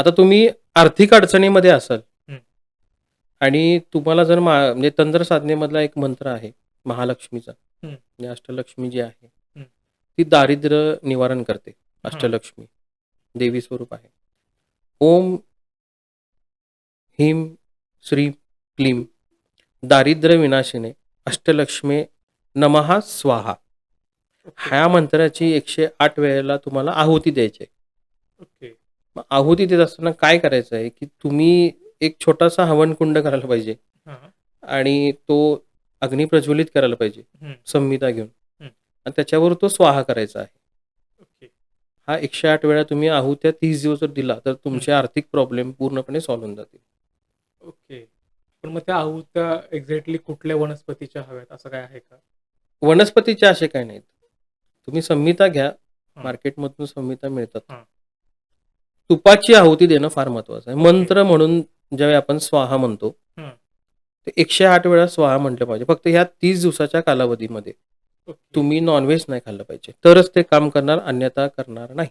आता तुम्ही आर्थिक अडचणीमध्ये असाल हं. आणि तुम्हाला जर म्हणजे तंत्र साधनेमधला एक मंत्र आहे महालक्ष्मीचा, हं, म्हणजे अष्टलक्ष्मी जी आहे, हं. ती दारिद्र्य निवारण करते. हां. अष्टलक्ष्मी देवी स्वरूप आहे. ओम ह्रीं श्रीं क्लीं दारिद्र्य विनाशिने अष्टलक्ष्मी नमः स्वाहा. ओके, ह्या मंत्राची 108 वेळेला तुम्हाला आहुती द्यायची आहे. ओके. मग आहुती देत असताना काय करायचं आहे, की तुम्ही एक छोटासा हवनकुंड करायला पाहिजे हां. आणि तो अग्नी प्रज्वलित करायला पाहिजे, हं, संहिता घेऊन हं. आणि त्याच्यावर तो स्वाहा करायचा आहे. ओके. हा 108 वेळा तुम्ही आहुत्या 30 दिवस जर दिला, तर हं. तुमचे आर्थिक प्रॉब्लेम पूर्णपणे सॉल्व्ह होऊन जातील. ओके. पण मग त्या आहुत्या एक्झॅक्टली कुठल्या वनस्पतीच्या हव्यात असं काय आहे का? वनस्पतीचे असे काही नाहीत. तुम्ही संहिता घ्या, हां, मार्केटमधून संहिता मिळतात. हां. तुपाची आहुती देणं फार महत्त्वाचं आहे. ओके. मंत्र म्हणून ज्यावेळी आपण स्वाहा म्हणतो, हं. ते 108 वेळा स्वाहा म्हटलं पाहिजे. फक्त ह्या 30 दिवसाच्या कालावधीमध्ये ओके. तुम्ही नॉन-व्हेज नाही खाल्लं पाहिजे. तरच ते काम करणार, अन्यथा करणार नाही.